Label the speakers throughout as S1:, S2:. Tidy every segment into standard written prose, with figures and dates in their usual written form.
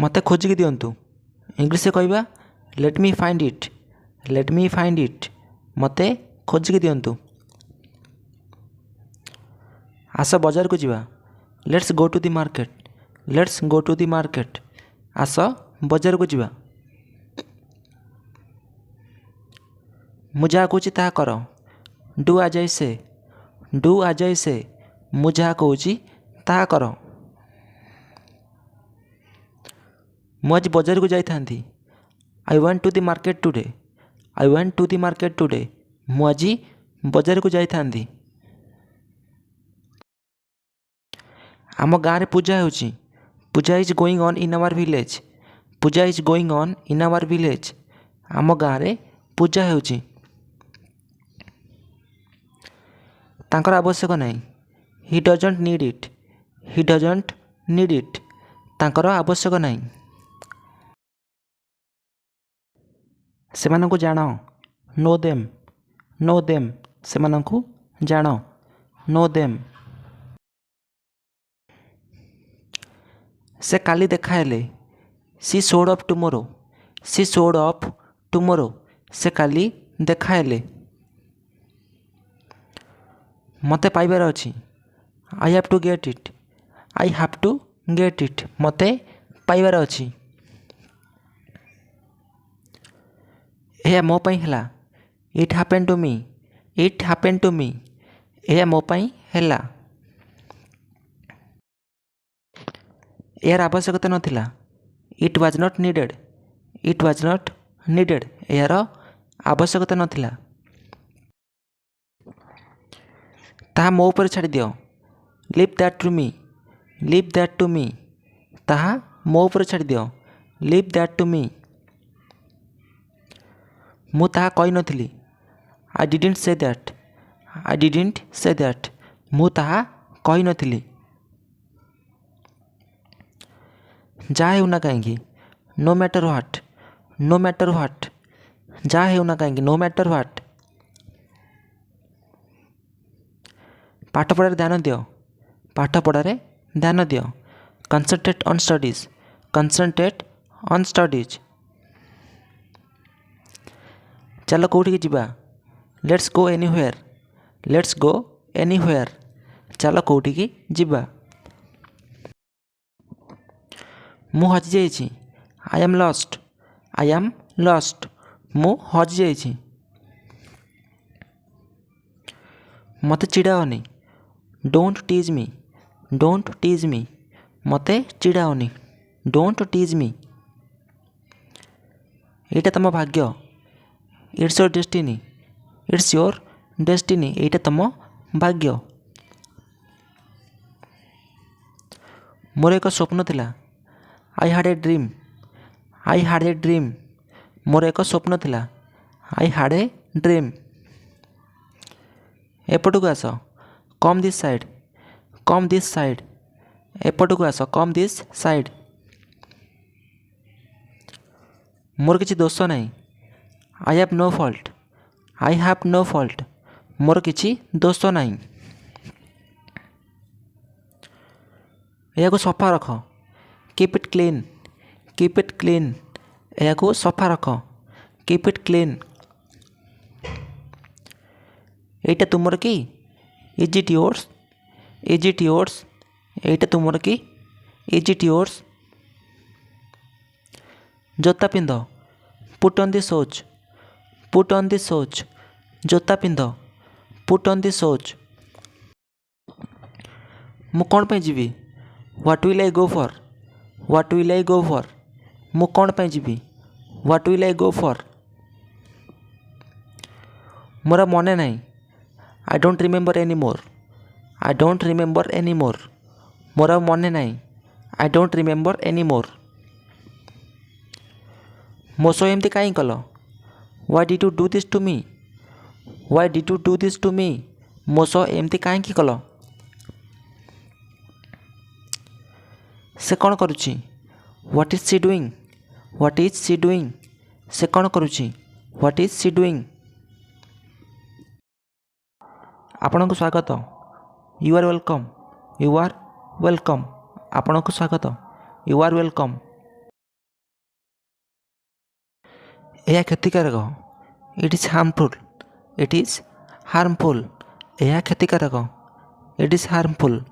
S1: ମୋତେ ଖୋଜିକି ଦିଅନ୍ତୁ। ଇଂଲିଶରେ କହିବା ଲେଟ୍ ମି ଫାଇଣ୍ଡ ଇଟ୍। ଲେଟ୍ ମି ଫାଇଣ୍ଡ ଇଟ୍। ମୋତେ ଖୋଜିକି ଦିଅନ୍ତୁ। ଆସ ବଜାରକୁ ଯିବା। Let's go to the market. Let's go to the market. ଆସ ବଜାରକୁ ଯିବା। ମୁଁ ଯାହା କହୁଛି ତାହା କର। ଡୁ ଆଜ୍ ଆଇ ସେ। ଡୁ ଆଜ୍ ଆଇ ସେ। ମୁଁ ଯାହା କହୁଛି ତାହା କର। ମୁଁ ଆଜି ବଜାରକୁ ଯାଇଥାନ୍ତି। I went to the market today. I went to the market today. ମୁଁ ଆଜି ବଜାରକୁ ଯାଇଥାନ୍ତି। ଆମ ଗାଁରେ ପୂଜା ହେଉଛି। Puja is going on in our village. Puja is going on in our village. ଆମ ଗାଁରେ ପୂଜା ହେଉଛି। ତାଙ୍କର ଆବଶ୍ୟକ ନାହିଁ। He doesn't need it. He doesn't need it. ତାଙ୍କର ଆବଶ୍ୟକ ନାହିଁ। ସେମାନଙ୍କୁ ଜାଣ। Know them. Know them. ସେମାନଙ୍କୁ ଜାଣ। Know them. ସେ କାଲି ଦେଖାହେଲେ। C showed up tomorrow. She showed up tomorrow. ସେ କାଲି ଦେଖାହେଲେ। ମୋତେ ପାଇବାର ଅଛି। I have to get it. I have to get it. ମୋତେ ପାଇବାର ଅଛି। ଏହା ମୋ ପାଇଁ ହେଲା। ଇଟ୍ ହାପେନ୍ ଟୁ ମି। ଇଟ୍ ହାପେନ୍ ଟୁ ମି। ଏହା ମୋ ପାଇଁ ହେଲା। ଏହାର ଆବଶ୍ୟକତା ନଥିଲା। It was not needed. It was not needed. ଏହାର ଆବଶ୍ୟକତା ନଥିଲା। ତାହା ମୋ ଉପରେ ଛାଡ଼ିଦିଅ। Leave that to me. Leave that to me. ତାହା ମୋ ଉପରେ ଛାଡ଼ିଦିଅ। ଲିଭ୍ ଦ୍ୟାଟ୍ ଟୁ ମି। ମୁଁ ତାହା କହିନଥିଲି। ଆଇ ଡିଡିଣ୍ଟ ସେ ଦ୍ୟାଟ୍। ଆଇ ଡିଡିଣ୍ଟ ସେ ଦ୍ୟାଟ୍। ମୁଁ ତାହା କହିନଥିଲି। ଯାହା ହେଉନା କାହିଁକି। No matter what. No matter what. ଯାହା ହେଉନା କାହିଁକି। No matter what. ପାଠପଢ଼ାରେ ଧ୍ୟାନ ଦିଅ। ପାଠପଢ଼ାରେ ଧ୍ୟାନ ଦିଅ। Concentrate on studies. Concentrate on studies. ଚାଲ କେଉଁଠିକି ଯିବା। Let's go anywhere. Let's go anywhere. ଚାଲ କେଉଁଠିକି ଯିବା। ମୁଁ ହଜିଯାଇଛି। I am lost. I am lost. ମୁଁ ହଜିଯାଇଛି। ମୋତେ ଚିଡ଼ାଅନି। ଡୋଣ୍ଟ ଟିଜ୍ ମି। ଡୋଣ୍ଟ ଟିଜ୍ ମି। ମୋତେ ଚିଡ଼ାଅନି। ଡୋଣ୍ଟ ଟିଜ୍ ମି। ଏଇଟା ତମ ଭାଗ୍ୟ। It's your destiny. It's your destiny. ଏଇଟା ତମ ଭାଗ୍ୟ। ମୋର ଏକ ସ୍ୱପ୍ନ ଥିଲା। I had a dream. I had a dream. ମୋର ଏକ ସ୍ୱପ୍ନ ଥିଲା। I had a dream. ଏପଟକୁ ଆସ। Come this side. Come this side. ଏପଟକୁ ଆସ। Come this side. ମୋର କିଛି ଦୋଷ ନାହିଁ। I have no fault. I have no fault. ମୋର କିଛି ଦୋଷ ନାହିଁ। ଏହାକୁ ସଫା ରଖ। Keep it clean. Keep it clean. ଏହାକୁ ସଫା ରଖ। Keep it clean. ଏଇଟା ତୁମର କି? Is it yours. Is it yours. ଏଇଟା ତୁମର କି? Is it yours. ଜୋତା ପିନ୍ଧ। Put on the shoes. Put on the shoes. ଜୋତା ପିନ୍ଧ। Put on the shoes. ମୁଁ କ'ଣ ପାଇଁ ଯିବି? What will I go for. What will I go for. ମୁଁ କ'ଣ ପାଇଁ ଯିବି? What will I go for. ମୋର ମନେ ନାହିଁ। I don't remember any more. I don't remember any more. ମୋର ଆଉ ମନେ ନାହିଁ। I don't remember any more. ମୋ ସହ ଏମିତି କାହିଁ କଲ? Why did you do this to me. Why did you do this to me. ମୋ ସହ ଏମିତି କାହିଁକି କଲ? ସେ କ'ଣ କରୁଛି? What is she doing. What is she doing. ସେ କ'ଣ କରୁଛି? What is she doing. ଆପଣଙ୍କୁ ସ୍ୱାଗତ। You are welcome. You are welcome. ଆପଣଙ୍କୁ ସ୍ୱାଗତ। You are welcome. यह क्षतिकारक। It is harmful. It is harmful. यह क्षतिकारक। It is harmful.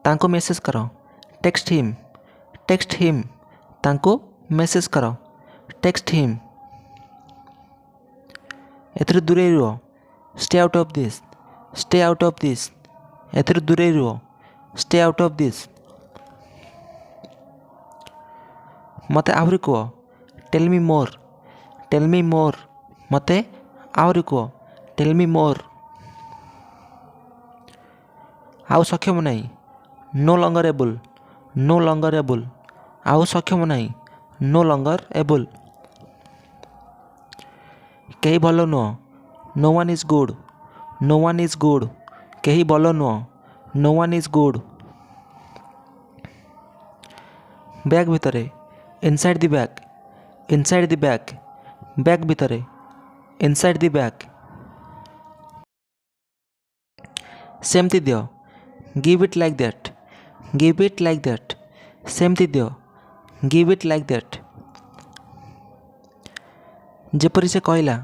S1: तांको मेसेज करो। Text him. Text him. तांको मेसेज करो। Text him. एथुरु दूरे रुह। Stay out of this. Stay out of this. एथुरु दूरे रुह। Stay out of this. मते आहरी कह। Tell me more. Tell me more. मते आहरी कह। Tell me more. आउ सक्षम नहीं। No longer able. No longer able. आउ सक्षम नहीं। No longer able. कहीं भल नुह। No one is good. No one is good. कहीं भल नुह। No one is good. Bag भितरे। Inside the bag. Inside the bag. Bag भितरे। Inside the bag. सेमती दियो। Give it like that. Give it like that. सेमती दियो। Give it like that. जेपरी से कहला।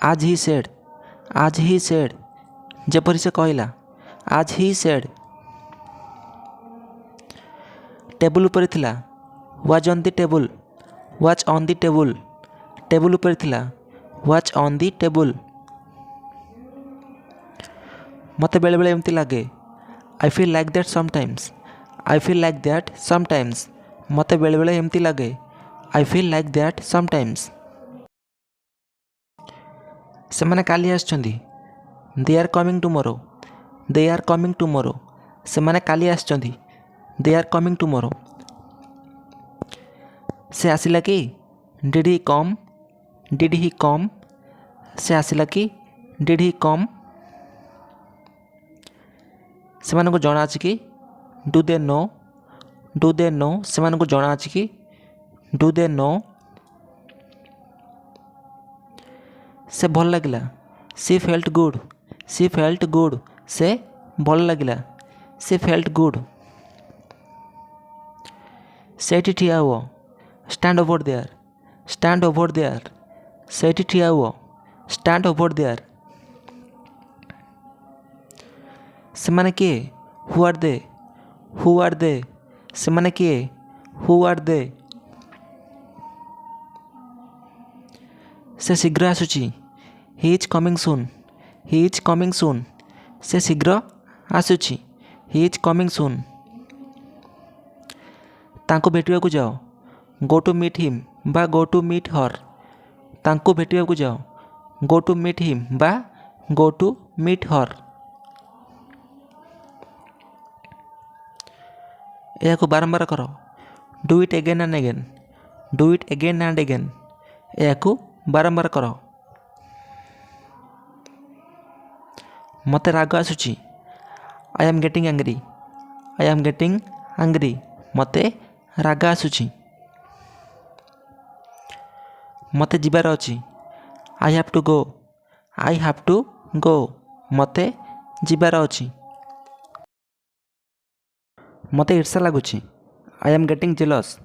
S1: आज ही सेड। आज ही सेड। जेपरी से कहला। आज ही सेड। टेबल ऊपर थिला। Was on the table. Was on the table. Table ऊपर थिला। Was on the table. मते बेले बेले एमती लगे। I feel like that sometimes. I feel like that sometimes. मते बेले बेले एमती लगे। I feel like that sometimes. सेमाने काली आछंदी। They are coming tomorrow. They are coming tomorrow. सेमाने काली आछंदी। They are coming tomorrow. से आसिला कि। Did he come. Did he कम। से आसिला कि। डिड ही कम। सेमानकु जଣା अछि कि। Do they know. Do they know. सेमानकु जଣା अछि कि। Do they know. से भल लगिला। She felt good. She felt good. से भल लगिला। She felt good. सेठी ठिया हुओ। Stand over there. Stand over there. सेठी ठिया हुओ। Stand over there. सेमाने किए। Who are they. Who are they. सेमाने किए। Who are they. से शीघ्र आसुची। He is coming soon. He is coming सून। से शीघ्र आसुची। ही इज कमिंग सून। तांको भेटिବାକୁ जाओ। गो टू मीट हिम बा गो टू मीट हर। तांको भेटिବାକୁ जाओ। गो टू मीट हिम बा गो टू मीट हर। यह बारंबार करो। Do it again and again. Do it again and again. यह बारंबार करो। मते राग आसुची। I am getting angry. I am getting angry. मते राग आसुची। मते जिबार अछि। I have to go. I have to go. मते जिबार अछि। मते ईर्षा लागुची। I am getting jealous.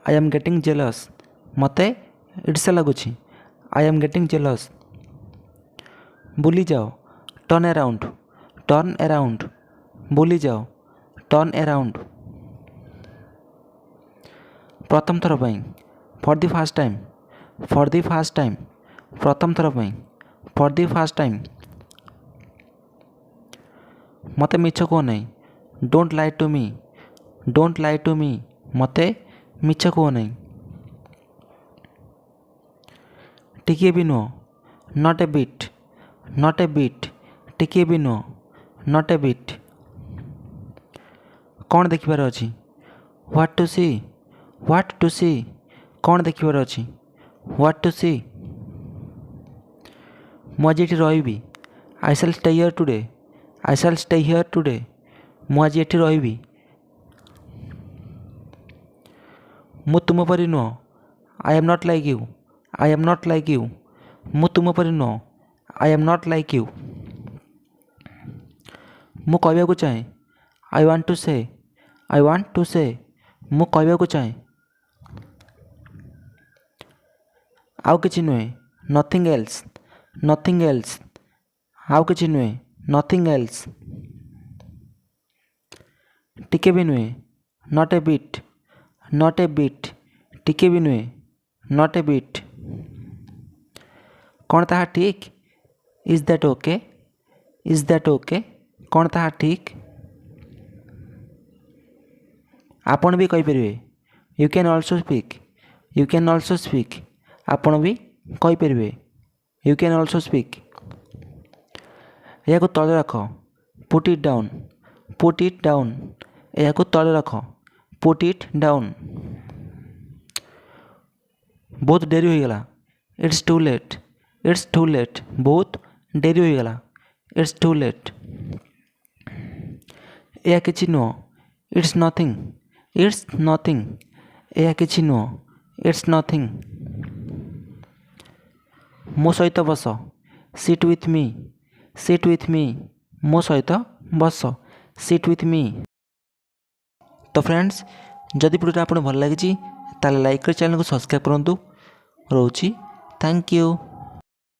S1: I am getting jealous. मते ईर्षा लागुची। I am getting jealous. बुली जाओ। Turn around. Turn around. बुली जाओ। Turn around. प्रथम थर पई। For the first time. For the first time. प्रथम थर पई। For the first time. मते मिछ को नहीं। Don't lie to me. Don't lie to me. मते मिछ को नहीं। टिके भी नुह। Not a bit. Not a bit. टिके भी नुह। Not a bit. कौन देखिबार अछि। What to see. What to see. कौन देखिबार अछि। What to see. मु आज एठी रहिबी। I shall stay here today. I shall stay here today. मु आज एठी रहिबी। मु तुम परि नुह। I am not like you. I am not like you. मु तुम परि नुह। I am not like you. मु कहबाकू चाहे। आई वांट टू से। आई वांट टू से। मु कहबाकू चाहे। आउ किछि नुहे नथिंग एल्स नथिंग एल्स आउ किछि नुहे नथिंग एल्स टिके भी नुहे not a bit not a bit टिके भी नुहे नॉट ए बिट कौन ताहा ठीक is that okay is that okay कौन ताहा ठीक आपण भी कहींपर you can also speak you can also speak आपण भी कहींपर यू कैन ऑल्सो स्पीक या तले रख put it down put it down या तले रख पुट इट डाउन बहुत डेरी हो गला it's too late it's too late बहुत डेरी हो गला इट्स टू लेट या किछि नुह इट्स नथिंग इट्स नथिंग या किछि नुह इट्स नथिंग मो सहित बस सिट विथ मी मो सहित बस सिट विथ मी। तो फ्रेंड्स जदि वीडियो आपको भल लगी ताले लाइक कर चैनल को सब्सक्राइब करूँ रोची थैंक यू।